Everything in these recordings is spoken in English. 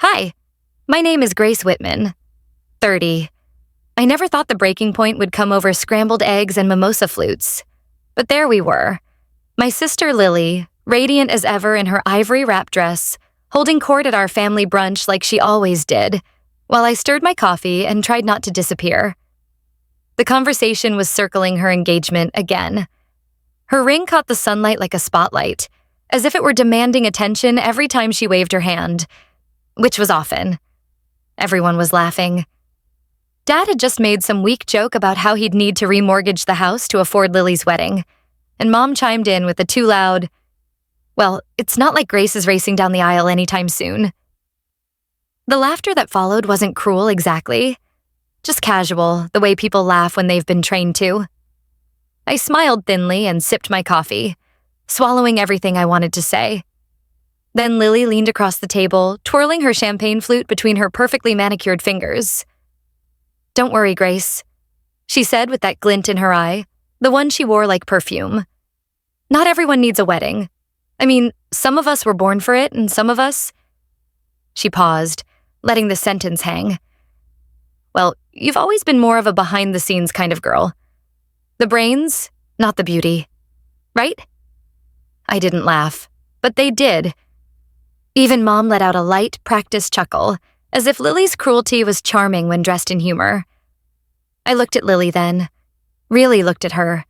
Hi, my name is Grace Whitman, 30. I never thought the breaking point would come over scrambled eggs and mimosa flutes. But there we were. My sister Lily, radiant as ever in her ivory wrap dress, holding court at our family brunch like she always did, while I stirred my coffee and tried not to disappear. The conversation was circling her engagement again. Her ring caught the sunlight like a spotlight, as if it were demanding attention every time she waved her hand, which was often. Everyone was laughing. Dad had just made some weak joke about how he'd need to remortgage the house to afford Lily's wedding, and Mom chimed in with a too loud, "Well, it's not like Grace is racing down the aisle anytime soon." The laughter that followed wasn't cruel exactly, just casual, the way people laugh when they've been trained to. I smiled thinly and sipped my coffee, swallowing everything I wanted to say. Then Lily leaned across the table, twirling her champagne flute between her perfectly manicured fingers. "Don't worry, Grace," she said with that glint in her eye, the one she wore like perfume. "Not everyone needs a wedding. I mean, some of us were born for it, and some of us—" She paused, letting the sentence hang. "Well, you've always been more of a behind-the-scenes kind of girl. The brains, not the beauty. Right?" I didn't laugh, but they did. Even Mom let out a light, practiced chuckle, as if Lily's cruelty was charming when dressed in humor. I looked at Lily then, really looked at her.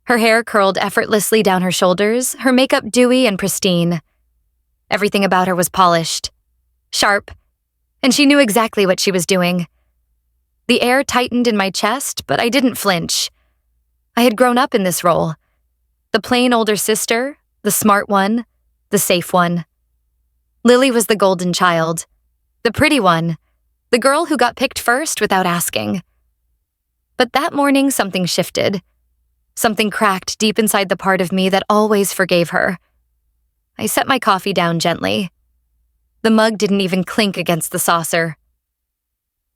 Her hair curled effortlessly down her shoulders, her makeup dewy and pristine. Everything about her was polished, sharp, and she knew exactly what she was doing. The air tightened in my chest, but I didn't flinch. I had grown up in this role. The plain older sister, the smart one, the safe one. Lily was the golden child, the pretty one, the girl who got picked first without asking. But that morning something shifted. Something cracked deep inside the part of me that always forgave her. I set my coffee down gently. The mug didn't even clink against the saucer.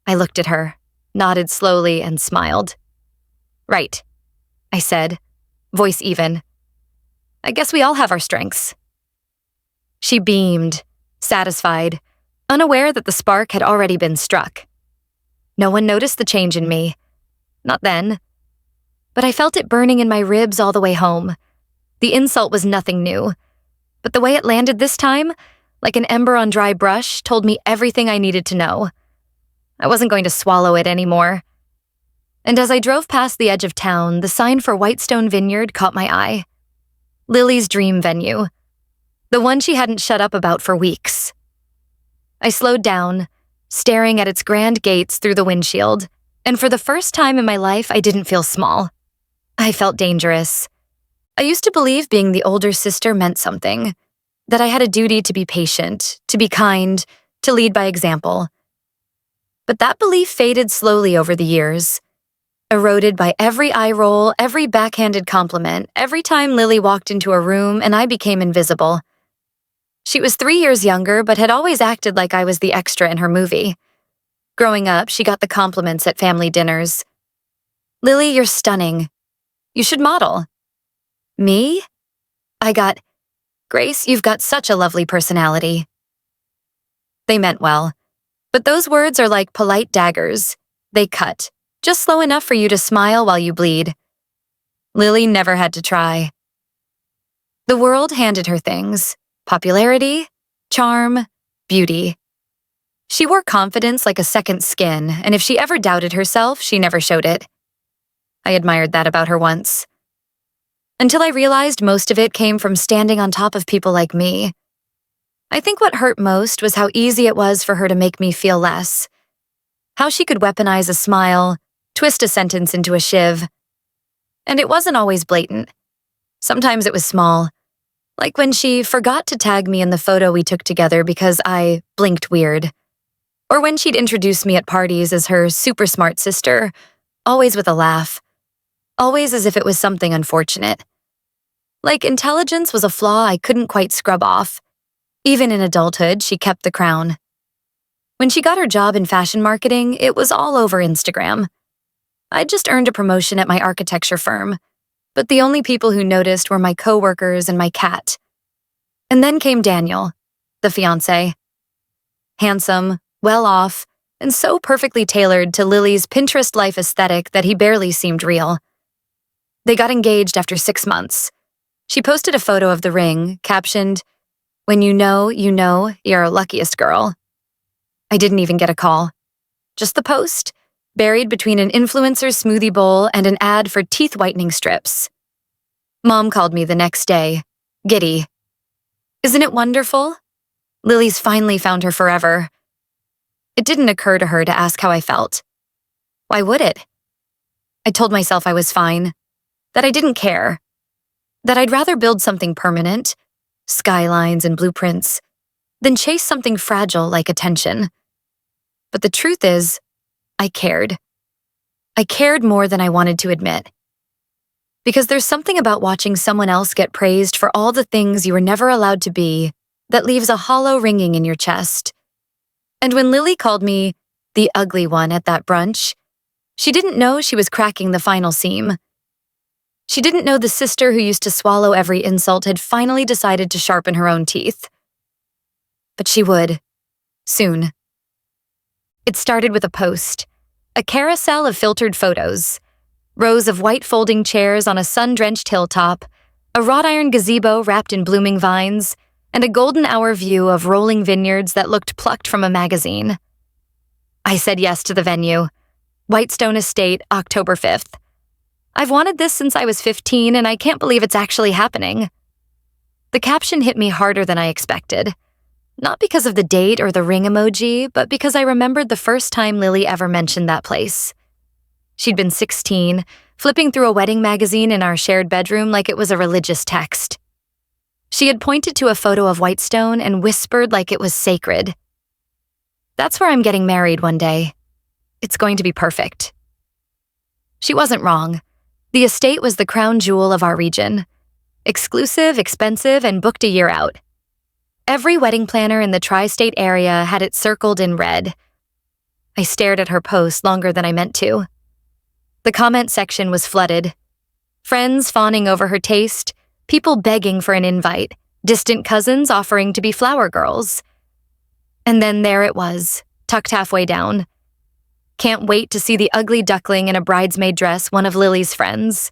I looked at her, nodded slowly, and smiled. "Right," I said, voice even. "I guess we all have our strengths." She beamed, satisfied, unaware that the spark had already been struck. No one noticed the change in me. Not then. But I felt it burning in my ribs all the way home. The insult was nothing new, but the way it landed this time, like an ember on dry brush, told me everything I needed to know. I wasn't going to swallow it anymore. And as I drove past the edge of town, the sign for Whitestone Vineyard caught my eye. Lily's dream venue. The one she hadn't shut up about for weeks. I slowed down, staring at its grand gates through the windshield, and for the first time in my life, I didn't feel small. I felt dangerous. I used to believe being the older sister meant something, that I had a duty to be patient, to be kind, to lead by example. But that belief faded slowly over the years, eroded by every eye roll, every backhanded compliment, every time Lily walked into a room and I became invisible. She was 3 years younger, but had always acted like I was the extra in her movie. Growing up, she got the compliments at family dinners. "Lily, you're stunning. You should model." Me? I got, "Grace, you've got such a lovely personality." They meant well, but those words are like polite daggers. They cut, just slow enough for you to smile while you bleed. Lily never had to try. The world handed her things. Popularity, charm, beauty. She wore confidence like a second skin, and if she ever doubted herself, she never showed it. I admired that about her once. Until I realized most of it came from standing on top of people like me. I think what hurt most was how easy it was for her to make me feel less. How she could weaponize a smile, twist a sentence into a shiv. And it wasn't always blatant. Sometimes it was small. Like when she forgot to tag me in the photo we took together because I blinked weird. Or when she'd introduce me at parties as her super smart sister, always with a laugh. Always as if it was something unfortunate. Like intelligence was a flaw I couldn't quite scrub off. Even in adulthood, she kept the crown. When she got her job in fashion marketing, it was all over Instagram. I'd just earned a promotion at my architecture firm, but the only people who noticed were my coworkers and my cat. And then came Daniel, the fiancé. Handsome, well off, and so perfectly tailored to Lily's Pinterest life aesthetic that he barely seemed real. They got engaged after 6 months. She posted a photo of the ring, captioned, "When you know, you're our luckiest girl." I didn't even get a call. Just the post, buried between an influencer's smoothie bowl and an ad for teeth whitening strips. Mom called me the next day, giddy. "Isn't it wonderful? Lily's finally found her forever." It didn't occur to her to ask how I felt. Why would it? I told myself I was fine, that I didn't care, that I'd rather build something permanent, skylines and blueprints, than chase something fragile like attention. But the truth is, I cared. I cared more than I wanted to admit. Because there's something about watching someone else get praised for all the things you were never allowed to be that leaves a hollow ringing in your chest. And when Lily called me the ugly one at that brunch, she didn't know she was cracking the final seam. She didn't know the sister who used to swallow every insult had finally decided to sharpen her own teeth. But she would. Soon. It started with a post, a carousel of filtered photos, rows of white folding chairs on a sun-drenched hilltop, a wrought iron gazebo wrapped in blooming vines, and a golden hour view of rolling vineyards that looked plucked from a magazine. I said yes to the venue. Whitestone Estate, October 5th. I've wanted this since I was 15, and I can't believe it's actually happening. The caption hit me harder than I expected. Not because of the date or the ring emoji, but because I remembered the first time Lily ever mentioned that place. She'd been 16, flipping through a wedding magazine in our shared bedroom like it was a religious text. She had pointed to a photo of Whitestone and whispered like it was sacred. "That's where I'm getting married one day. It's going to be perfect." She wasn't wrong. The estate was the crown jewel of our region. Exclusive, expensive, and booked a year out. Every wedding planner in the tri-state area had it circled in red. I stared at her post longer than I meant to. The comment section was flooded. Friends fawning over her taste, people begging for an invite, distant cousins offering to be flower girls. And then there it was, tucked halfway down. "Can't wait to see the ugly duckling in a bridesmaid dress, one of Lily's friends."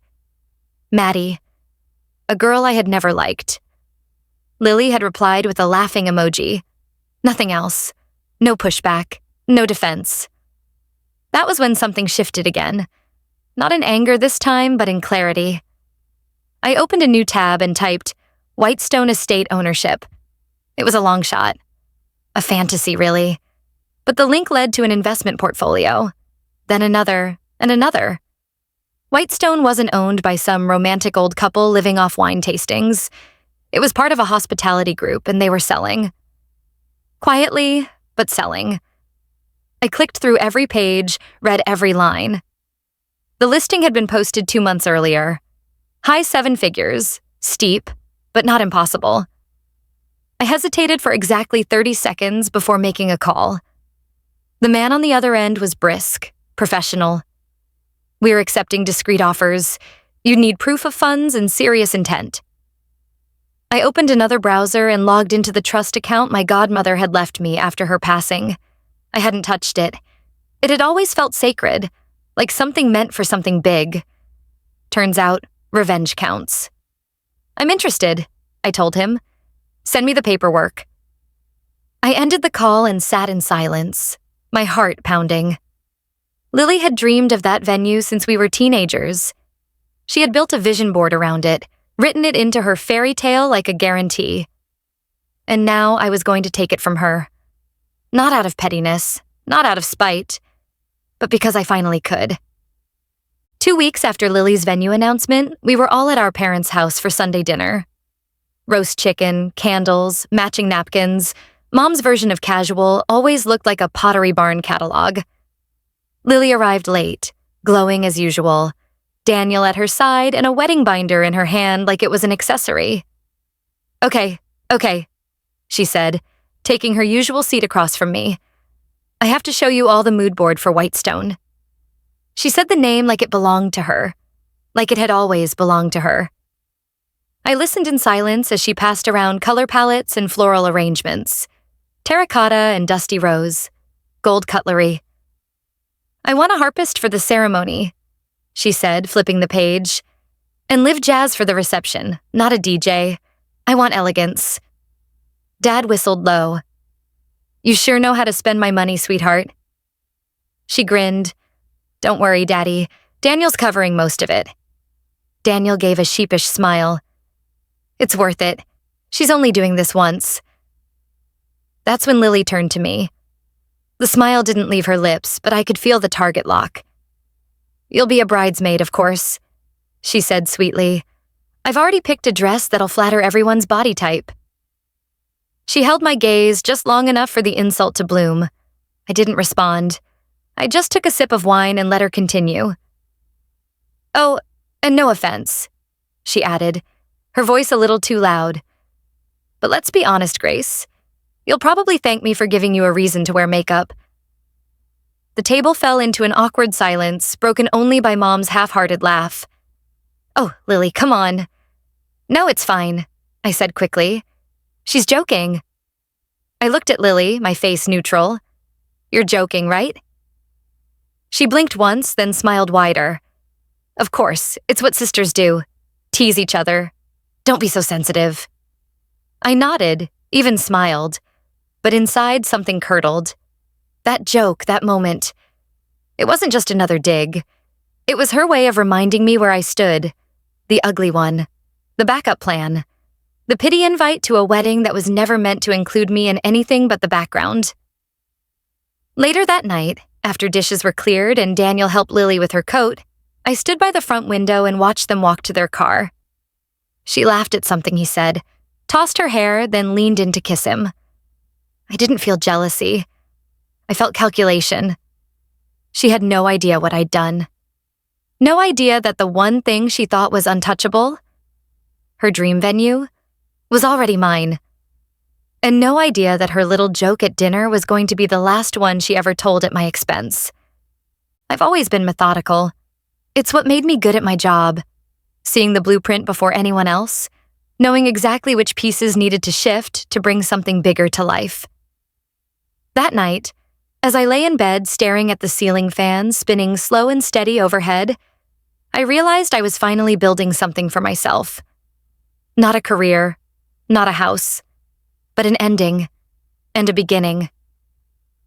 Maddie, a girl I had never liked. Lily had replied with a laughing emoji. Nothing else. No pushback. No defense. That was when something shifted again. Not in anger this time, but in clarity. I opened a new tab and typed, "Whitestone Estate Ownership." It was a long shot. A fantasy, really. But the link led to an investment portfolio. Then another, and another. Whitestone wasn't owned by some romantic old couple living off wine tastings. It was part of a hospitality group, and they were selling. Quietly, but selling. I clicked through every page, read every line. The listing had been posted 2 months earlier. High 7 figures, steep, but not impossible. I hesitated for exactly 30 seconds before making a call. The man on the other end was brisk, professional. "We're accepting discreet offers. You'd need proof of funds and serious intent." I opened another browser and logged into the trust account my godmother had left me after her passing. I hadn't touched it. It had always felt sacred, like something meant for something big. Turns out, revenge counts. "I'm interested," I told him. "Send me the paperwork." I ended the call and sat in silence, my heart pounding. Lily had dreamed of that venue since we were teenagers. She had built a vision board around it, written it into her fairy tale like a guarantee. And now I was going to take it from her. Not out of pettiness, not out of spite, but because I finally could. 2 weeks after Lily's venue announcement, we were all at our parents' house for Sunday dinner. Roast chicken, candles, matching napkins. Mom's version of casual always looked like a Pottery Barn catalog. Lily arrived late, glowing as usual, Daniel at her side and a wedding binder in her hand like it was an accessory. Okay, she said, taking her usual seat across from me. "I have to show you all the mood board for Whitestone." She said the name like it belonged to her, like it had always belonged to her. I listened in silence as she passed around color palettes and floral arrangements. terracotta and dusty rose, gold cutlery. "I want a harpist for the ceremony," she said, flipping the page. "And live jazz for the reception, not a DJ. I want elegance." Dad whistled low. "You sure know how to spend my money, sweetheart." She grinned. "Don't worry, Daddy. Daniel's covering most of it." Daniel gave a sheepish smile. "It's worth it. She's only doing this once." That's when Lily turned to me. The smile didn't leave her lips, but I could feel the target lock. "You'll be a bridesmaid, of course," she said sweetly. "I've already picked a dress that'll flatter everyone's body type." She held my gaze just long enough for the insult to bloom. I didn't respond. I just took a sip of wine and let her continue. "Oh, and no offense," she added, her voice a little too loud. "But let's be honest, Grace. You'll probably thank me for giving you a reason to wear makeup." The table fell into an awkward silence, broken only by Mom's half-hearted laugh. "Oh, Lily, come on." "No, it's fine," I said quickly. "She's joking." I looked at Lily, my face neutral. "You're joking, right?" She blinked once, then smiled wider. "Of course, it's what sisters do. Tease each other. Don't be so sensitive." I nodded, even smiled, but inside something curdled. That joke, that moment. It wasn't just another dig. It was her way of reminding me where I stood. The ugly one. The backup plan. The pity invite to a wedding that was never meant to include me in anything but the background. Later that night, after dishes were cleared and Daniel helped Lily with her coat, I stood by the front window and watched them walk to their car. She laughed at something he said, tossed her hair, then leaned in to kiss him. I didn't feel jealousy. I felt calculation. She had no idea what I'd done. No idea that the one thing she thought was untouchable, her dream venue, was already mine. And no idea that her little joke at dinner was going to be the last one she ever told at my expense. I've always been methodical. It's what made me good at my job. Seeing the blueprint before anyone else, knowing exactly which pieces needed to shift to bring something bigger to life. That night, as I lay in bed staring at the ceiling fan spinning slow and steady overhead, I realized I was finally building something for myself. Not a career, not a house, but an ending and a beginning.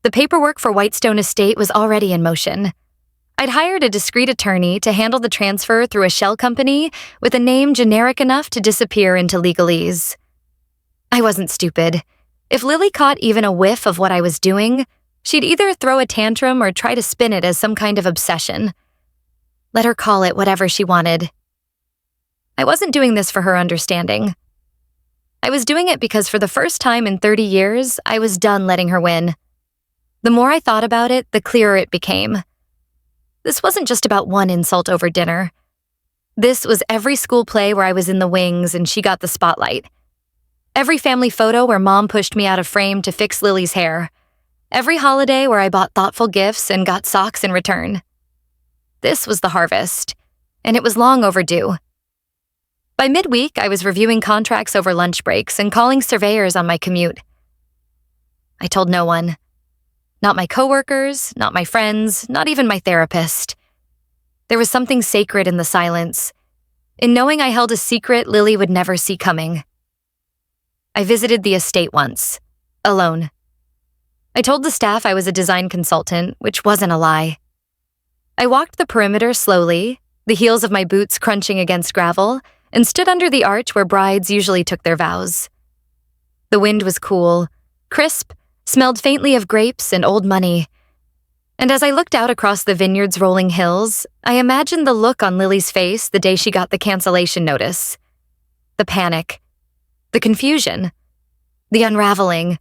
The paperwork for Whitestone Estate was already in motion. I'd hired a discreet attorney to handle the transfer through a shell company with a name generic enough to disappear into legalese. I wasn't stupid. If Lily caught even a whiff of what I was doing, she'd either throw a tantrum or try to spin it as some kind of obsession. Let her call it whatever she wanted. I wasn't doing this for her understanding. I was doing it because for the first time in 30 years, I was done letting her win. The more I thought about it, the clearer it became. This wasn't just about one insult over dinner. This was every school play where I was in the wings and she got the spotlight. Every family photo where Mom pushed me out of frame to fix Lily's hair. Every holiday where I bought thoughtful gifts and got socks in return. This was the harvest, and it was long overdue. By midweek, I was reviewing contracts over lunch breaks and calling surveyors on my commute. I told no one. Not my coworkers, not my friends, not even my therapist. There was something sacred in the silence, in knowing I held a secret Lily would never see coming. I visited the estate once, alone. I told the staff I was a design consultant, which wasn't a lie. I walked the perimeter slowly, the heels of my boots crunching against gravel, and stood under the arch where brides usually took their vows. The wind was cool, crisp, smelled faintly of grapes and old money. And as I looked out across the vineyard's rolling hills, I imagined the look on Lily's face the day she got the cancellation notice. The panic. The confusion. The unraveling.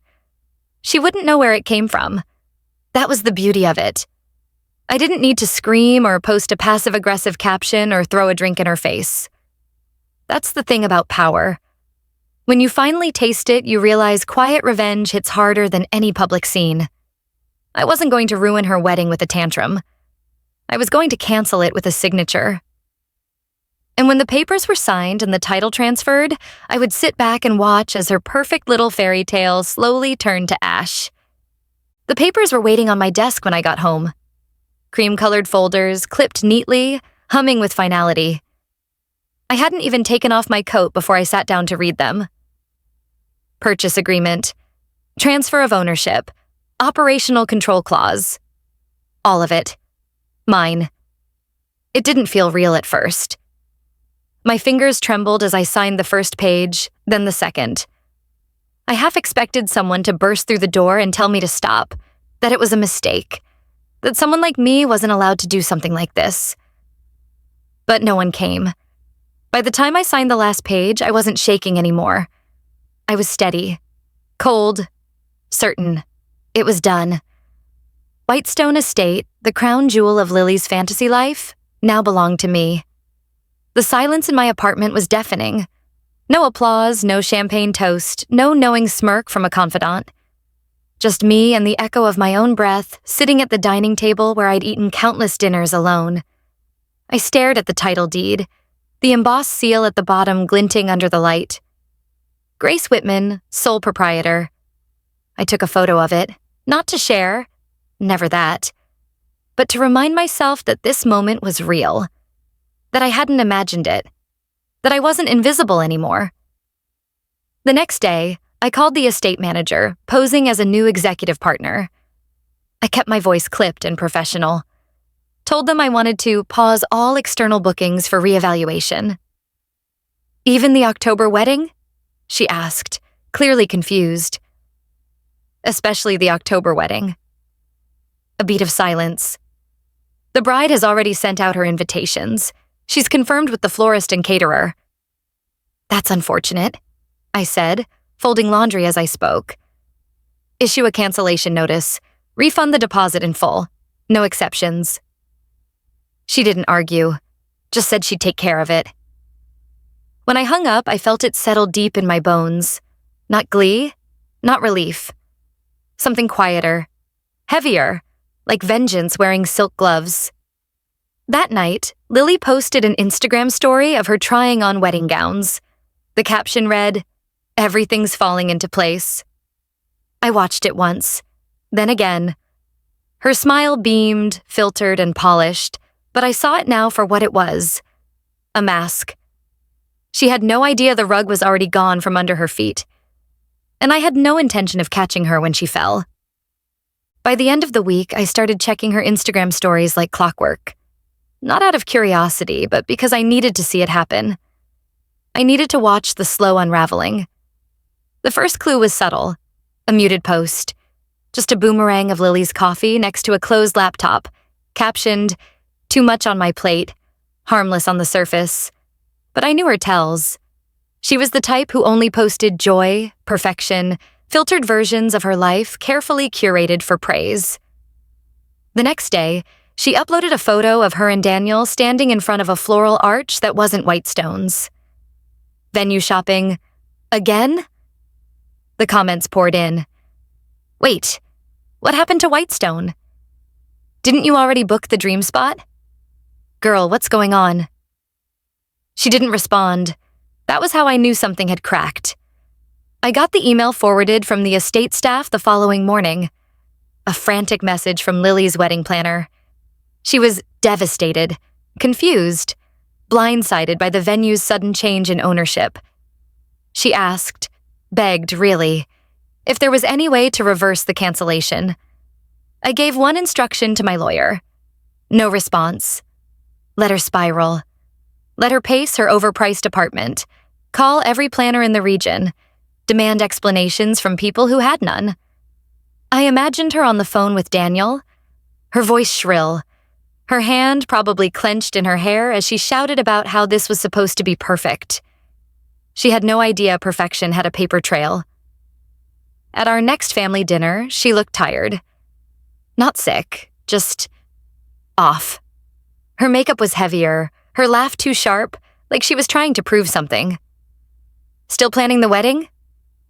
She wouldn't know where it came from. That was the beauty of it. I didn't need to scream or post a passive-aggressive caption or throw a drink in her face. That's the thing about power. When you finally taste it, you realize quiet revenge hits harder than any public scene. I wasn't going to ruin her wedding with a tantrum. I was going to cancel it with a signature. And when the papers were signed and the title transferred, I would sit back and watch as her perfect little fairy tale slowly turned to ash. The papers were waiting on my desk when I got home. Cream-colored folders, clipped neatly, humming with finality. I hadn't even taken off my coat before I sat down to read them. Purchase agreement, transfer of ownership, operational control clause. All of it. Mine. It didn't feel real at first. My fingers trembled as I signed the first page, then the second. I half expected someone to burst through the door and tell me to stop, that it was a mistake, that someone like me wasn't allowed to do something like this. But no one came. By the time I signed the last page, I wasn't shaking anymore. I was steady, cold, certain. It was done. Whitestone Estate, the crown jewel of Lily's fantasy life, now belonged to me. The silence in my apartment was deafening. No applause, no champagne toast, no knowing smirk from a confidant. Just me and the echo of my own breath sitting at the dining table where I'd eaten countless dinners alone. I stared at the title deed, the embossed seal at the bottom glinting under the light. Grace Whitman, sole proprietor. I took a photo of it, not to share, never that, but to remind myself that this moment was real, that I hadn't imagined it, that I wasn't invisible anymore. The next day, I called the estate manager, posing as a new executive partner. I kept my voice clipped and professional. Told them I wanted to pause all external bookings for reevaluation. Even the October wedding? She asked, clearly confused. Especially the October wedding. A beat of silence. The bride has already sent out her invitations. She's confirmed with the florist and caterer. That's unfortunate, I said, folding laundry as I spoke. Issue a cancellation notice. Refund the deposit in full. No exceptions. She didn't argue, just said she'd take care of it. When I hung up, I felt it settle deep in my bones. Not glee, not relief. Something quieter, heavier, like vengeance wearing silk gloves. That night, Lily posted an Instagram story of her trying on wedding gowns. The caption read, "Everything's falling into place." I watched it once, then again. Her smile beamed, filtered, and polished, but I saw it now for what it was, a mask. She had no idea the rug was already gone from under her feet, and I had no intention of catching her when she fell. By the end of the week, I started checking her Instagram stories like clockwork. Not out of curiosity, but because I needed to see it happen. I needed to watch the slow unraveling. The first clue was subtle, a muted post, just a boomerang of Lily's coffee next to a closed laptop, captioned, "Too much on my plate," harmless on the surface. But I knew her tells. She was the type who only posted joy, perfection, filtered versions of her life carefully curated for praise. The next day, she uploaded a photo of her and Daniel standing in front of a floral arch that wasn't Whitestone's. Venue shopping. Again? The comments poured in. Wait, what happened to Whitestone? Didn't you already book the dream spot? Girl, what's going on? She didn't respond. That was how I knew something had cracked. I got the email forwarded from the estate staff the following morning. A frantic message from Lily's wedding planner. She was devastated, confused, blindsided by the venue's sudden change in ownership. She asked, begged really, if there was any way to reverse the cancellation. I gave one instruction to my lawyer. No response. Let her spiral. Let her pace her overpriced apartment. Call every planner in the region. Demand explanations from people who had none. I imagined her on the phone with Daniel, her voice shrill, her hand probably clenched in her hair as she shouted about how this was supposed to be perfect. She had no idea perfection had a paper trail. At our next family dinner, she looked tired. Not sick, just off. Her makeup was heavier, her laugh too sharp, like she was trying to prove something. Still planning the wedding?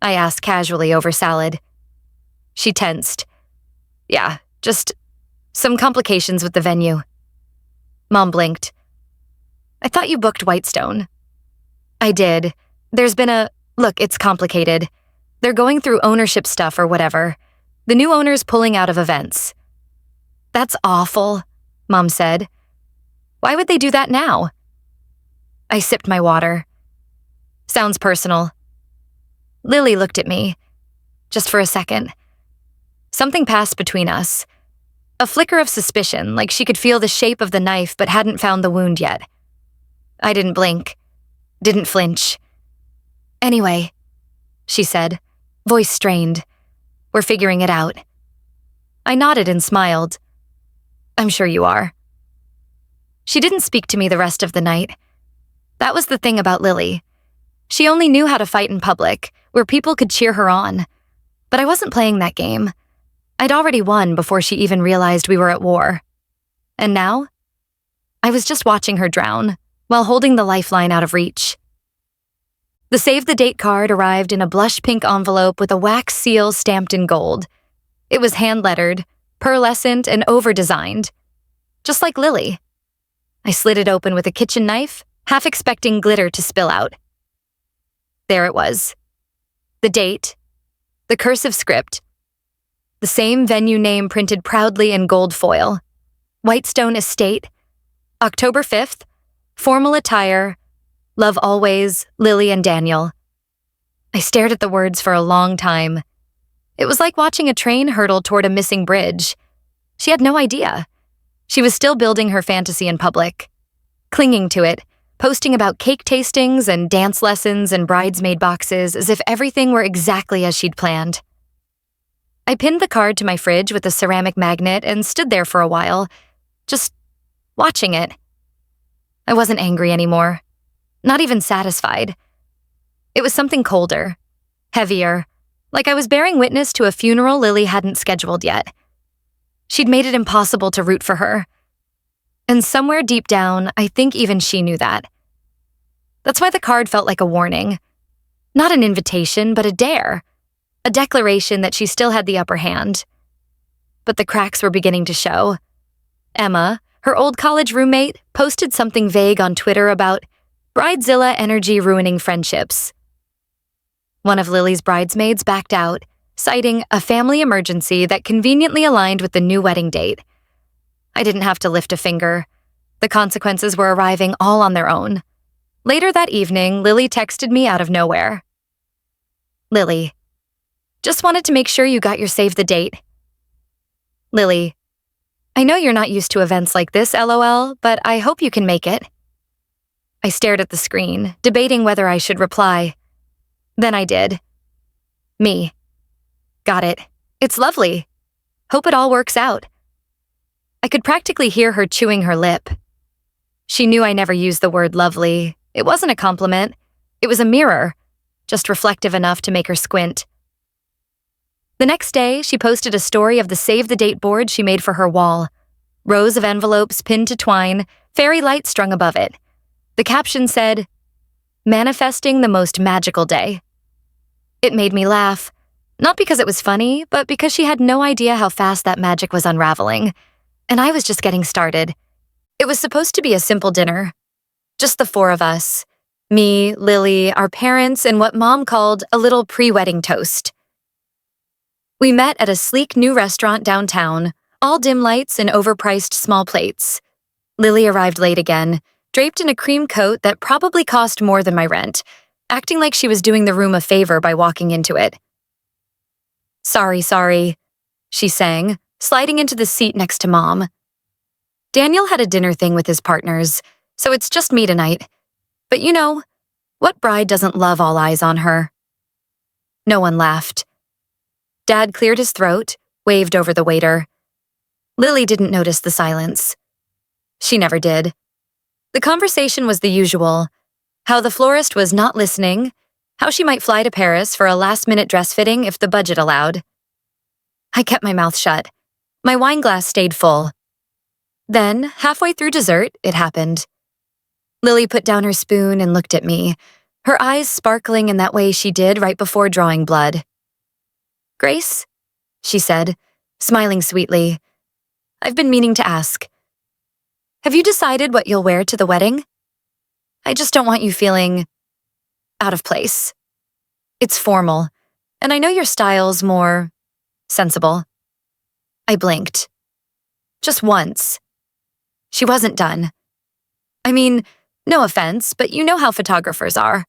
I asked casually over salad. She tensed. Yeah, just some complications with the venue. Mom blinked. I thought you booked Whitestone. I did. There's been a... Look, it's complicated. They're going through ownership stuff or whatever. The new owner's pulling out of events. That's awful, Mom said. Why would they do that now? I sipped my water. Sounds personal. Lily looked at me. Just for a second. Something passed between us. A flicker of suspicion, like she could feel the shape of the knife but hadn't found the wound yet. I didn't blink. Didn't flinch. Anyway, she said, voice strained. We're figuring it out. I nodded and smiled. I'm sure you are. She didn't speak to me the rest of the night. That was the thing about Lily. She only knew how to fight in public, where people could cheer her on. But I wasn't playing that game. I'd already won before she even realized we were at war. And now? I was just watching her drown, while holding the lifeline out of reach. The save the date card arrived in a blush pink envelope with a wax seal stamped in gold. It was hand-lettered, pearlescent, and over-designed. Just like Lily. I slid it open with a kitchen knife, half expecting glitter to spill out. There it was. The date. The cursive script. The same venue name printed proudly in gold foil. Whitestone Estate. October 5th. Formal attire. Love always, Lily and Daniel. I stared at the words for a long time. It was like watching a train hurtle toward a missing bridge. She had no idea. She was still building her fantasy in public. Clinging to it, posting about cake tastings and dance lessons and bridesmaid boxes as if everything were exactly as she'd planned. I pinned the card to my fridge with a ceramic magnet and stood there for a while, just watching it. I wasn't angry anymore. Not even satisfied. It was something colder, heavier, like I was bearing witness to a funeral Lily hadn't scheduled yet. She'd made it impossible to root for her. And somewhere deep down, I think even she knew that. That's why the card felt like a warning. Not an invitation, but a dare. A declaration that she still had the upper hand. But the cracks were beginning to show. Emma, her old college roommate, posted something vague on Twitter about Bridezilla energy ruining friendships. One of Lily's bridesmaids backed out, citing a family emergency that conveniently aligned with the new wedding date. I didn't have to lift a finger. The consequences were arriving all on their own. Later that evening, Lily texted me out of nowhere. Lily, just wanted to make sure you got your save the date. Lily, I know you're not used to events like this, LOL, but I hope you can make it. I stared at the screen, debating whether I should reply. Then I did. Me. Got it. It's lovely. Hope it all works out. I could practically hear her chewing her lip. She knew I never used the word lovely. It wasn't a compliment. It was a mirror, just reflective enough to make her squint. The next day, she posted a story of the save the date board she made for her wall. Rows of envelopes pinned to twine, fairy lights strung above it. The caption said, "Manifesting the most magical day." It made me laugh, not because it was funny, but because she had no idea how fast that magic was unraveling. And I was just getting started. It was supposed to be a simple dinner. Just the four of us. Me, Lily, our parents, and what Mom called a little pre-wedding toast. We met at a sleek new restaurant downtown, all dim lights and overpriced small plates. Lily arrived late again, draped in a cream coat that probably cost more than my rent, acting like she was doing the room a favor by walking into it. Sorry, she sang, sliding into the seat next to Mom. Daniel had a dinner thing with his partners, so it's just me tonight. But you know, what bride doesn't love all eyes on her? No one laughed. Dad cleared his throat, waved over the waiter. Lily didn't notice the silence. She never did. The conversation was the usual. How the florist was not listening, how she might fly to Paris for a last-minute dress fitting if the budget allowed. I kept my mouth shut. My wine glass stayed full. Then, halfway through dessert, it happened. Lily put down her spoon and looked at me, her eyes sparkling in that way she did right before drawing blood. "Grace?" she said, smiling sweetly. "I've been meaning to ask. Have you decided what you'll wear to the wedding?" I just don't want you feeling out of place. It's formal, and I know your style's more sensible. I blinked. Just once. She wasn't done. I mean, no offense, but you know how photographers are.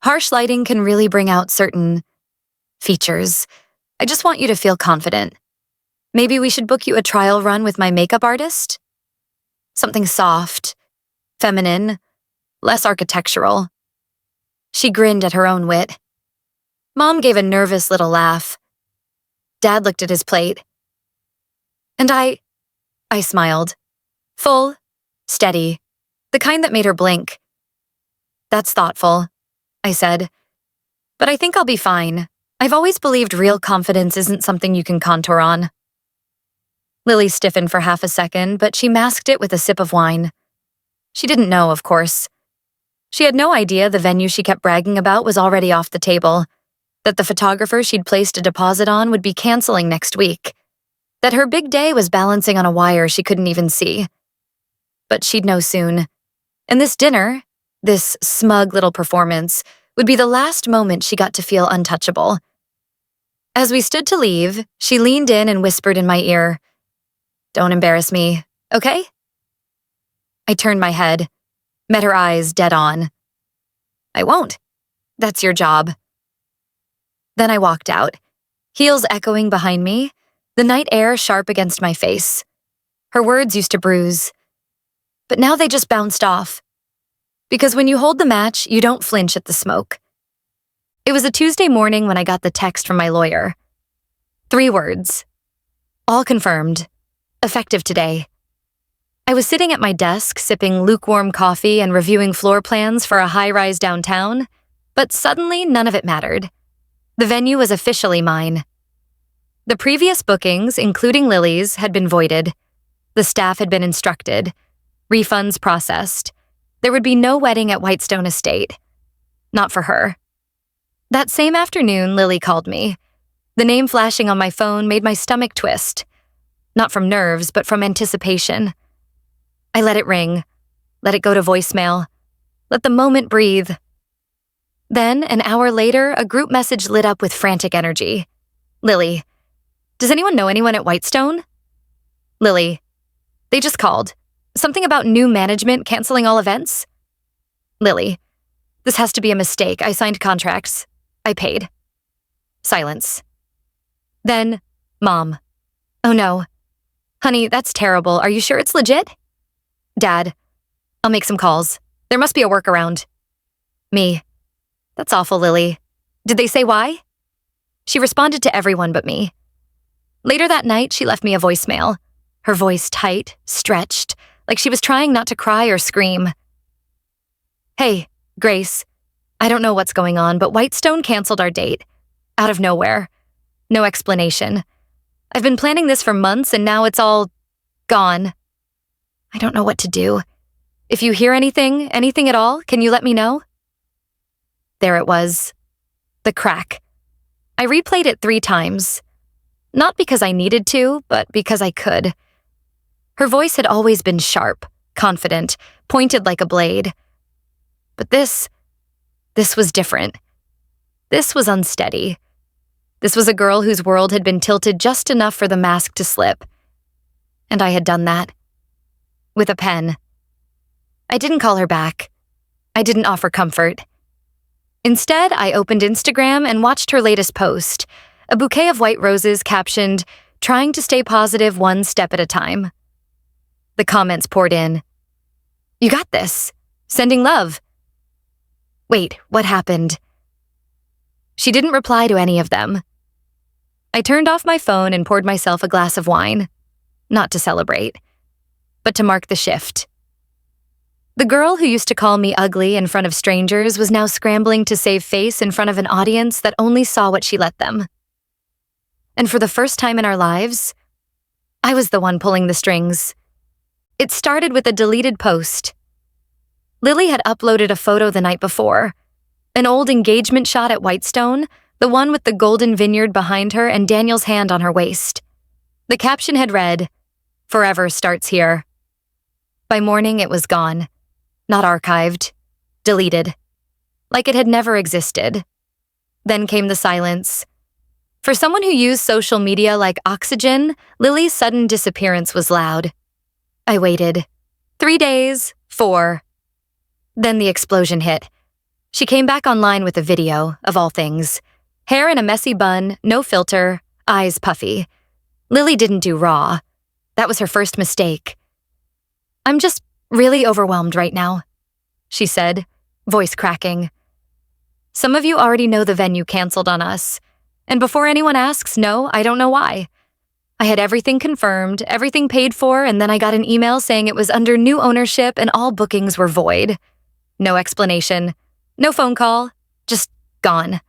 Harsh lighting can really bring out certain features. I just want you to feel confident. Maybe we should book you a trial run with my makeup artist? Something soft, feminine, less architectural. She grinned at her own wit. Mom gave a nervous little laugh. Dad looked at his plate. And I smiled. Full, steady, the kind that made her blink. That's thoughtful, I said. But I think I'll be fine. I've always believed real confidence isn't something you can contour on. Lily stiffened for half a second, but she masked it with a sip of wine. She didn't know, of course. She had no idea the venue she kept bragging about was already off the table, that the photographer she'd placed a deposit on would be canceling next week, that her big day was balancing on a wire she couldn't even see. But she'd know soon. And this dinner, this smug little performance, would be the last moment she got to feel untouchable. As we stood to leave, she leaned in and whispered in my ear, "Don't embarrass me, okay?" I turned my head, met her eyes dead on. "I won't. That's your job." Then I walked out, heels echoing behind me, the night air sharp against my face. Her words used to bruise. But now they just bounced off. Because when you hold the match, you don't flinch at the smoke. It was a Tuesday morning when I got the text from my lawyer. 3 words. All confirmed. Effective today. I was sitting at my desk, sipping lukewarm coffee and reviewing floor plans for a high-rise downtown, but suddenly none of it mattered. The venue was officially mine. The previous bookings, including Lily's, had been voided. The staff had been instructed. Refunds processed. There would be no wedding at Whitestone Estate. Not for her. That same afternoon, Lily called me. The name flashing on my phone made my stomach twist. Not from nerves, but from anticipation. I let it ring. Let it go to voicemail. Let the moment breathe. Then, an hour later, a group message lit up with frantic energy. Lily. Does anyone know anyone at Whitestone? Lily. They just called. Something about new management canceling all events? Lily. This has to be a mistake. I signed contracts. I paid. Silence. Then, Mom. Oh no. Honey, that's terrible. Are you sure it's legit? Dad. I'll make some calls. There must be a workaround. Me. That's awful, Lily. Did they say why? She responded to everyone but me. Later that night, she left me a voicemail. Her voice tight, stretched, like she was trying not to cry or scream. Hey, Grace. I don't know what's going on, but Whitestone canceled our date. Out of nowhere. No explanation. I've been planning this for months and now it's all gone. I don't know what to do. If you hear anything at all, can you let me know? There it was. The crack. I replayed it 3 times. Not because I needed to, but because I could. Her voice had always been sharp, confident, pointed like a blade. But this was different. This was unsteady. This was a girl whose world had been tilted just enough for the mask to slip. And I had done that. With a pen. I didn't call her back. I didn't offer comfort. Instead, I opened Instagram and watched her latest post, a bouquet of white roses captioned, "Trying to stay positive one step at a time." The comments poured in. "You got this. Sending love." Wait, what happened? She didn't reply to any of them. I turned off my phone and poured myself a glass of wine. Not to celebrate, but to mark the shift. The girl who used to call me ugly in front of strangers was now scrambling to save face in front of an audience that only saw what she let them. And for the first time in our lives, I was the one pulling the strings. It started with a deleted post. Lily had uploaded a photo the night before, an old engagement shot at Whitestone, the one with the golden vineyard behind her and Daniel's hand on her waist. The caption had read, "Forever starts here." By morning, it was gone, not archived, deleted. Like it had never existed. Then came the silence. For someone who used social media like oxygen, Lily's sudden disappearance was loud. I waited. 3 days, 4. Then the explosion hit. She came back online with a video, of all things. Hair in a messy bun, no filter, eyes puffy. Lily didn't do raw. That was her first mistake. "I'm just really overwhelmed right now," she said, voice cracking. "Some of you already know the venue canceled on us. And before anyone asks, no, I don't know why. I had everything confirmed, everything paid for, and then I got an email saying it was under new ownership and all bookings were void. No explanation, no phone call, just gone."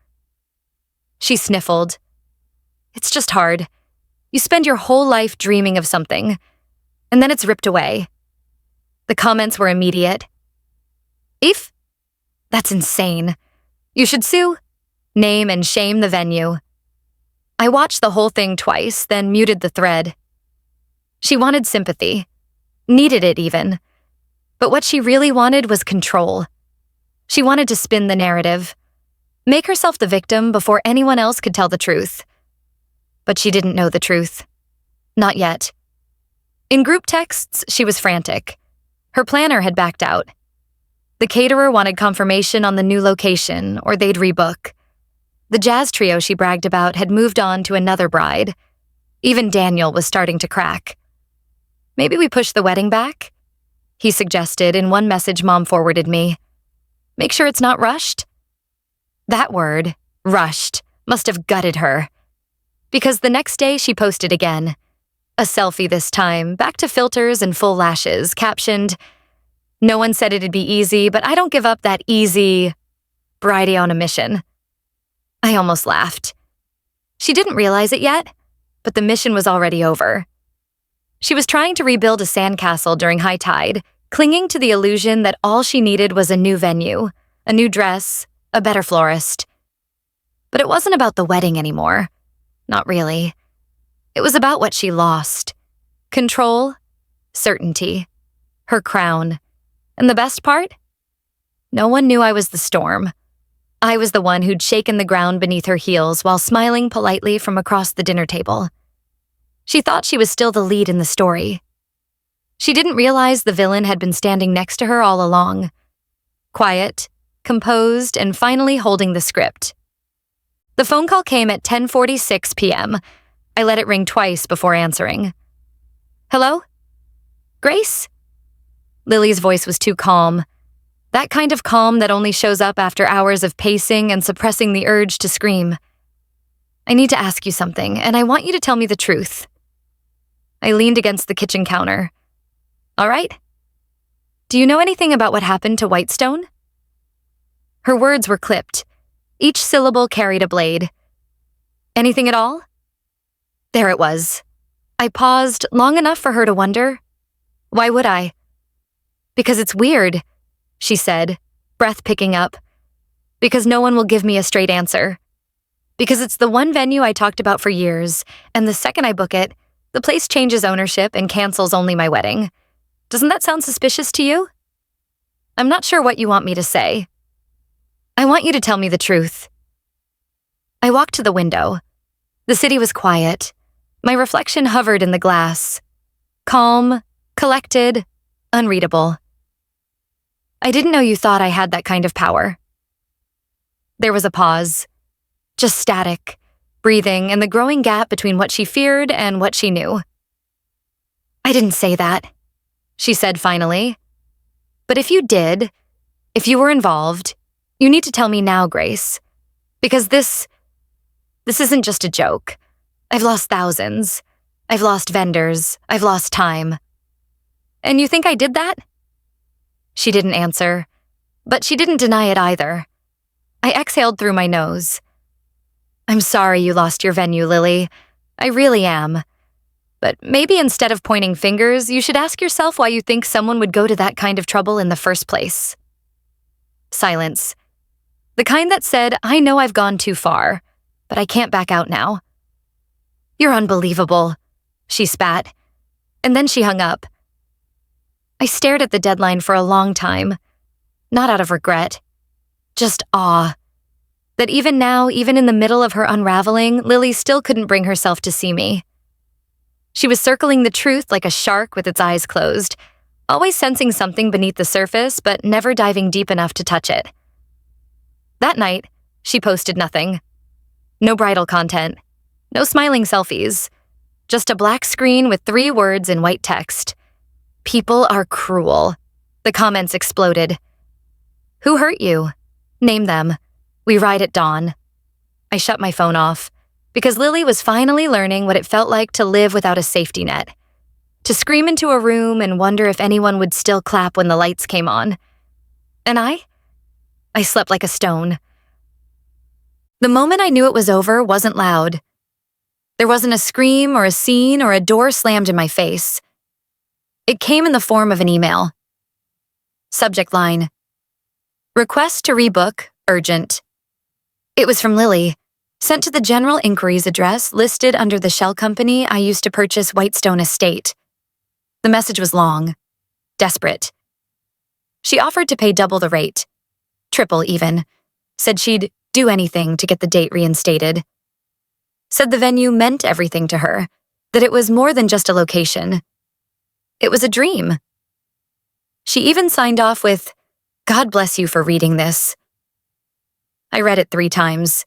She sniffled. "It's just hard. You spend your whole life dreaming of something, and then it's ripped away." The comments were immediate. "If? That's insane. You should sue. Name and shame the venue." I watched the whole thing twice, then muted the thread. She wanted sympathy. Needed it even. But what she really wanted was control. She wanted to spin the narrative. Make herself the victim before anyone else could tell the truth. But she didn't know the truth. Not yet. In group texts, she was frantic. Her planner had backed out. The caterer wanted confirmation on the new location, or they'd rebook. The jazz trio she bragged about had moved on to another bride. Even Daniel was starting to crack. "Maybe we push the wedding back?" he suggested in one message Mom forwarded me. "Make sure it's not rushed?" That word, rushed, must have gutted her. Because the next day she posted again. A selfie this time, back to filters and full lashes, captioned, "No one said it'd be easy, but I don't give up that easy bridey on a mission." I almost laughed. She didn't realize it yet, but the mission was already over. She was trying to rebuild a sandcastle during high tide, clinging to the illusion that all she needed was a new venue, a new dress, a better florist. But it wasn't about the wedding anymore. Not really. It was about what she lost. Control, certainty, her crown. And the best part? No one knew I was the storm. I was the one who'd shaken the ground beneath her heels while smiling politely from across the dinner table. She thought she was still the lead in the story. She didn't realize the villain had been standing next to her all along. Quiet, composed, and finally holding the script. The phone call came at 10:46 p.m. I let it ring twice before answering. "Hello? Grace?" Lily's voice was too calm. That kind of calm that only shows up after hours of pacing and suppressing the urge to scream. "I need to ask you something, and I want you to tell me the truth." I leaned against the kitchen counter. "All right. Do you know anything about what happened to Whitestone?" Her words were clipped. Each syllable carried a blade. "Anything at all?" There it was. I paused long enough for her to wonder. Why would I? "Because it's weird," she said, breath picking up. "Because no one will give me a straight answer. Because it's the one venue I talked about for years, and the second I book it, the place changes ownership and cancels only my wedding. Doesn't that sound suspicious to you?" "I'm not sure what you want me to say." "I want you to tell me the truth." I walked to the window. The city was quiet. My reflection hovered in the glass. Calm, collected, unreadable. "I didn't know you thought I had that kind of power." There was a pause. Just static, breathing, and the growing gap between what she feared and what she knew. "I didn't say that," she said finally. "But if you did, if you were involved, you need to tell me now, Grace. Because this isn't just a joke. I've lost thousands. I've lost vendors. I've lost time." "And you think I did that?" She didn't answer, but she didn't deny it either. I exhaled through my nose. "I'm sorry you lost your venue, Lily. I really am. But maybe instead of pointing fingers, you should ask yourself why you think someone would go to that kind of trouble in the first place." Silence. The kind that said, "I know I've gone too far, but I can't back out now." "You're unbelievable," she spat, and then she hung up. I stared at the deadline for a long time. not out of regret. Just awe. That even now, even in the middle of her unraveling, Lily still couldn't bring herself to see me. She was circling the truth like a shark with its eyes closed, always sensing something beneath the surface, but never diving deep enough to touch it. That night, she posted nothing. No bridal content. No smiling selfies. Just a black screen with 3 words in white text. People are cruel. The comments exploded. Who hurt you? Name them. We ride at dawn. I shut my phone off, because Lily was finally learning what it felt like to live without a safety net. To scream into a room and wonder if anyone would still clap when the lights came on. And I slept like a stone. The moment I knew it was over wasn't loud. There wasn't a scream or a scene or a door slammed in my face. It came in the form of an email. Subject line: Request to rebook, urgent. It was from Lily, sent to the general inquiries address listed under the shell company I used to purchase Whitestone Estate. The message was long, desperate. She offered to pay double the rate, triple even, said she'd do anything to get the date reinstated. Said the venue meant everything to her, that it was more than just a location. It was a dream. She even signed off with, "God bless you for reading this." I read it 3 times,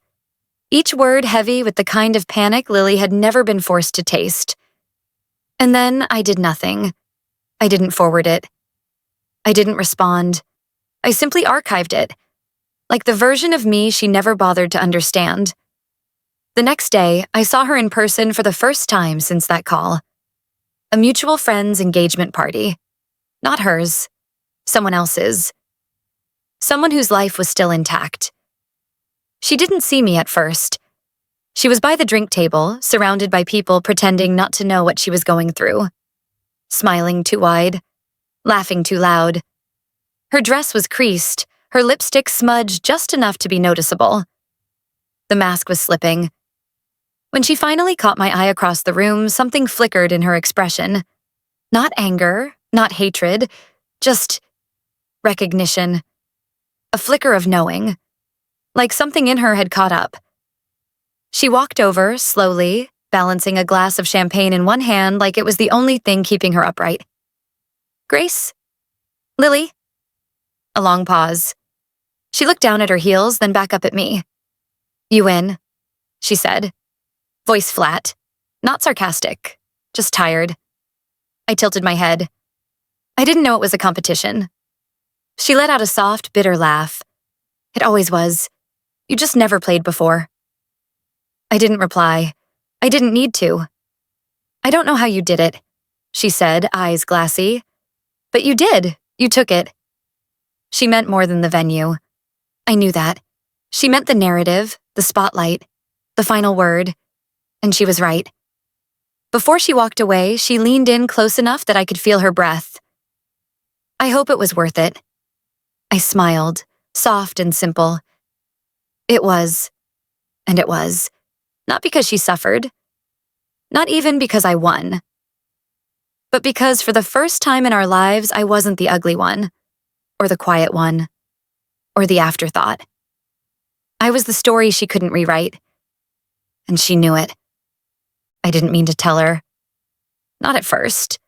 each word heavy with the kind of panic Lily had never been forced to taste. And then I did nothing. I didn't forward it. I didn't respond. I simply archived it, like the version of me she never bothered to understand. The next day, I saw her in person for the first time since that call. A mutual friend's engagement party. Not hers. Someone else's. Someone whose life was still intact. She didn't see me at first. She was by the drink table, surrounded by people pretending not to know what she was going through. Smiling too wide. Laughing too loud. Her dress was creased, her lipstick smudged just enough to be noticeable. The mask was slipping. When she finally caught my eye across the room, something flickered in her expression. Not anger, not hatred, just recognition. A flicker of knowing. Like something in her had caught up. She walked over, slowly, balancing a glass of champagne in one hand like it was the only thing keeping her upright. "Grace? Lily?" A long pause. She looked down at her heels, then back up at me. "You in?" she said. Voice flat. Not sarcastic. Just tired. I tilted my head. I didn't know it was a competition. She let out a soft, bitter laugh. It always was. You just never played before. I didn't reply. I didn't need to. "I don't know how you did it," she said, eyes glassy. "But you did. You took it." She meant more than the venue. I knew that. She meant the narrative, the spotlight, the final word. And she was right. Before she walked away, she leaned in close enough that I could feel her breath. "I hope it was worth it." I smiled, soft and simple. It was. And it was. Not because she suffered. Not even because I won. But because for the first time in our lives, I wasn't the ugly one. Or the quiet one. Or the afterthought. I was the story she couldn't rewrite. And she knew it. I didn't mean to tell her. Not at first.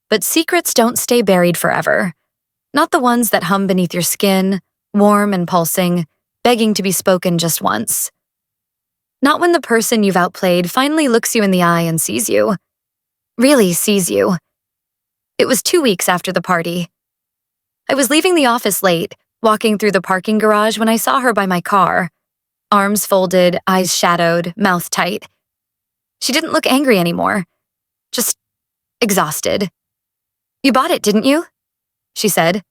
But secrets don't stay buried forever. Not the ones that hum beneath your skin, warm and pulsing, begging to be spoken just once. Not when the person you've outplayed finally looks you in the eye and sees you. Really sees you. It was 2 weeks after the party. I was leaving the office late, walking through the parking garage when I saw her by my car. Arms folded, eyes shadowed, mouth tight. She didn't look angry anymore. Just exhausted. "You bought it, didn't you?" she said.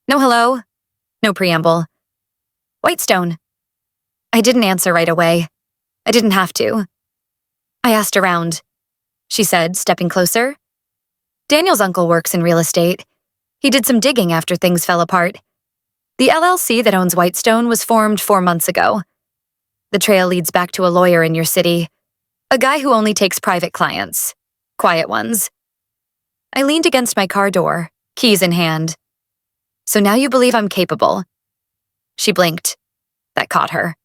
No hello. No preamble. "Whitestone." I didn't answer right away. I didn't have to. I asked around. She said, stepping closer. "Daniel's uncle works in real estate. He did some digging after things fell apart. The LLC that owns Whitestone was formed 4 months ago. The trail leads back to a lawyer in your city. A guy who only takes private clients. Quiet ones." I leaned against my car door, keys in hand. So now you believe I'm capable. She blinked. That caught her.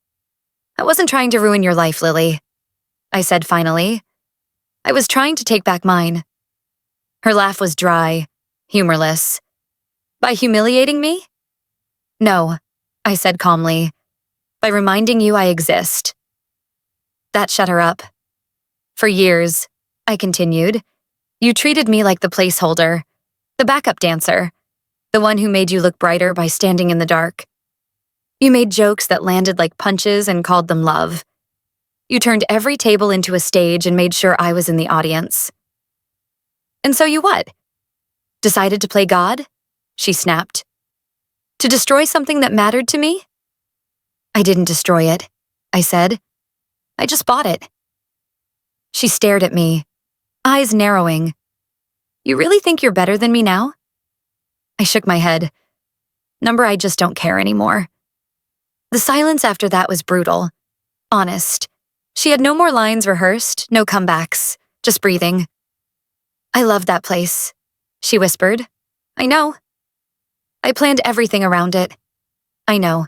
I wasn't trying to ruin your life, Lily, I said finally. I was trying to take back mine. Her laugh was dry, humorless. By humiliating me? No, I said calmly. By reminding you I exist. That shut her up. For years, I continued, you treated me like the placeholder, the backup dancer, the one who made you look brighter by standing in the dark. You made jokes that landed like punches and called them love. You turned every table into a stage and made sure I was in the audience. And so you what? Decided to play God? She snapped. To destroy something that mattered to me? I didn't destroy it, I said. I just bought it. She stared at me, eyes narrowing. You really think you're better than me now? I shook my head. Number, I just don't care anymore. The silence after that was brutal. Honest. She had no more lines rehearsed, no comebacks, just breathing. I loved that place, she whispered. I know. I planned everything around it. I know.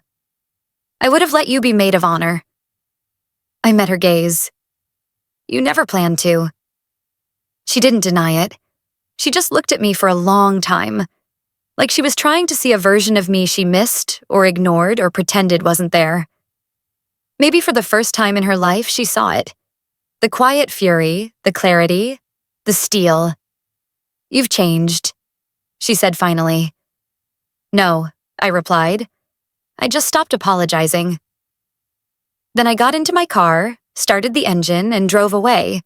I would have let you be maid of honor. I met her gaze. You never planned to. She didn't deny it. She just looked at me for a long time, like she was trying to see a version of me she missed or ignored or pretended wasn't there. Maybe for the first time in her life, she saw it. The quiet fury, the clarity, the steel. You've changed, she said finally. No, I replied. I just stopped apologizing. Then I got into my car, started the engine, and drove away,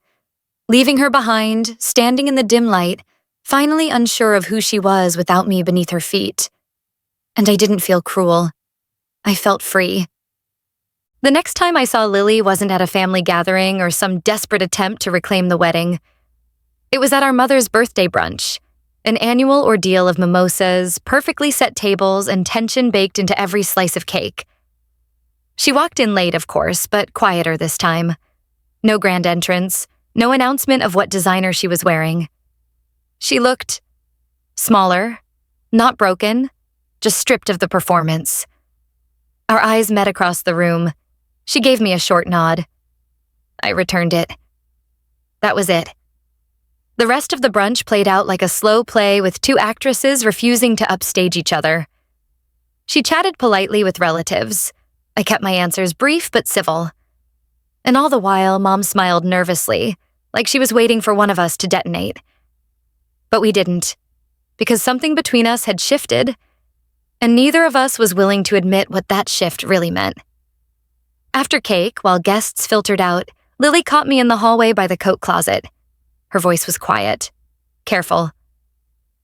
leaving her behind, standing in the dim light, finally unsure of who she was without me beneath her feet. And I didn't feel cruel. I felt free. The next time I saw Lily wasn't at a family gathering or some desperate attempt to reclaim the wedding. It was at our mother's birthday brunch, an annual ordeal of mimosas, perfectly set tables, and tension baked into every slice of cake. She walked in late, of course, but quieter this time. No grand entrance, no announcement of what designer she was wearing. She looked smaller, not broken, just stripped of the performance. Our eyes met across the room. She gave me a short nod. I returned it. That was it. The rest of the brunch played out like a slow play with two actresses refusing to upstage each other. She chatted politely with relatives. I kept my answers brief but civil. And all the while, Mom smiled nervously, like she was waiting for one of us to detonate. But we didn't, because something between us had shifted, and neither of us was willing to admit what that shift really meant. After cake, while guests filtered out, Lily caught me in the hallway by the coat closet. Her voice was quiet, careful.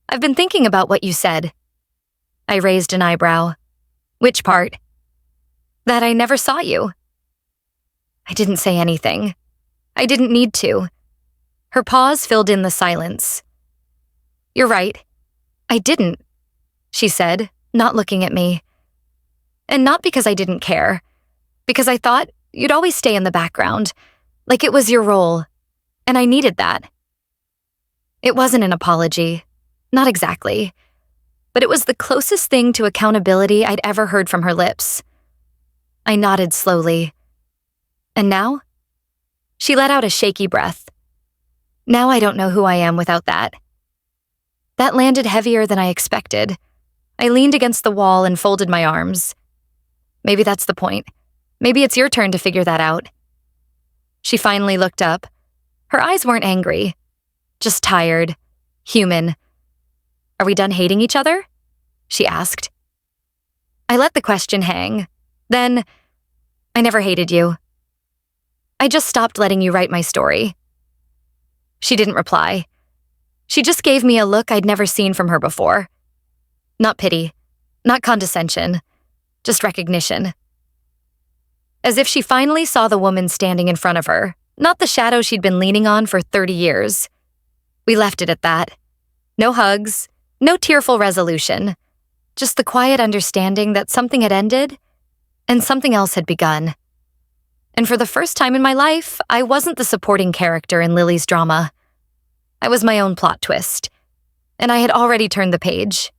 I've been thinking about what you said. I raised an eyebrow. Which part? That I never saw you. I didn't say anything. I didn't need to. Her pause filled in the silence. You're right. I didn't, she said, not looking at me. And not because I didn't care, because I thought you'd always stay in the background, like it was your role, and I needed that. It wasn't an apology, not exactly, but it was the closest thing to accountability I'd ever heard from her lips. I nodded slowly. And now? She let out a shaky breath. Now I don't know who I am without that. That landed heavier than I expected. I leaned against the wall and folded my arms. Maybe that's the point. Maybe it's your turn to figure that out. She finally looked up. Her eyes weren't angry, just tired, human. Are we done hating each other? She asked. I let the question hang. Then, I never hated you. I just stopped letting you write my story. She didn't reply. She just gave me a look I'd never seen from her before. Not pity, not condescension, just recognition. As if she finally saw the woman standing in front of her, not the shadow she'd been leaning on for 30 years. We left it at that. No hugs, no tearful resolution, just the quiet understanding that something had ended and something else had begun. And for the first time in my life, I wasn't the supporting character in Lily's drama. I was my own plot twist, and I had already turned the page.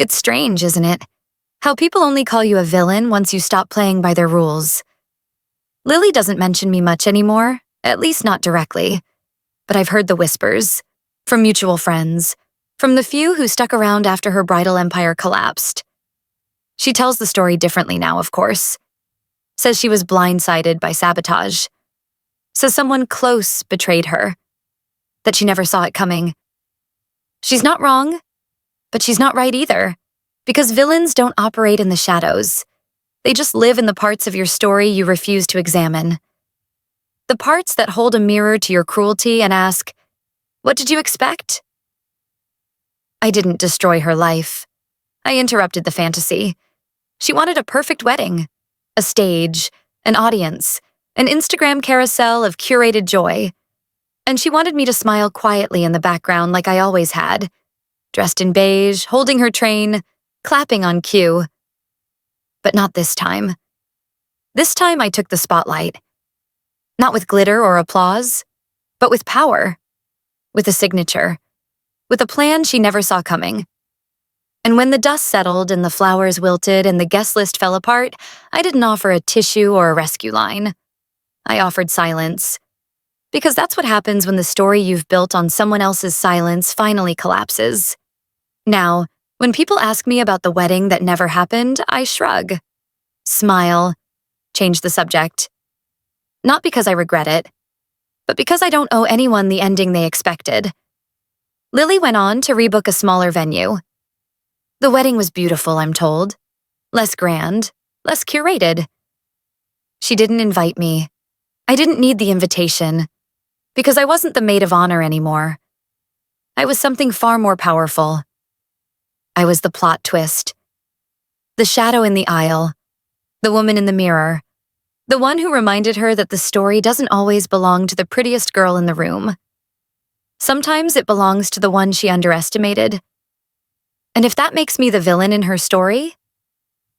It's strange, isn't it? How people only call you a villain once you stop playing by their rules. Lily doesn't mention me much anymore, at least not directly. But I've heard the whispers, from mutual friends, from the few who stuck around after her bridal empire collapsed. She tells the story differently now, of course. Says she was blindsided by sabotage. Says someone close betrayed her. That she never saw it coming. She's not wrong, but she's not right either. Because villains don't operate in the shadows. They just live in the parts of your story you refuse to examine. The parts that hold a mirror to your cruelty and ask, "What did you expect?" I didn't destroy her life. I interrupted the fantasy. She wanted a perfect wedding, a stage, an audience, an Instagram carousel of curated joy. And she wanted me to smile quietly in the background like I always had, dressed in beige, holding her train, clapping on cue. But not this time. This time I took the spotlight. Not with glitter or applause, but with power, with a signature, with a plan she never saw coming. And when the dust settled and the flowers wilted and the guest list fell apart, I didn't offer a tissue or a rescue line. I offered silence. Because that's what happens when the story you've built on someone else's silence finally collapses. Now, when people ask me about the wedding that never happened, I shrug, smile, change the subject. Not because I regret it, but because I don't owe anyone the ending they expected. Lily went on to rebook a smaller venue. The wedding was beautiful, I'm told. Less grand, less curated. She didn't invite me. I didn't need the invitation, because I wasn't the maid of honor anymore. I was something far more powerful. I was the plot twist. The shadow in the aisle. The woman in the mirror. The one who reminded her that the story doesn't always belong to the prettiest girl in the room. Sometimes it belongs to the one she underestimated. And if that makes me the villain in her story,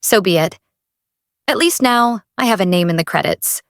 so be it. At least now, I have a name in the credits.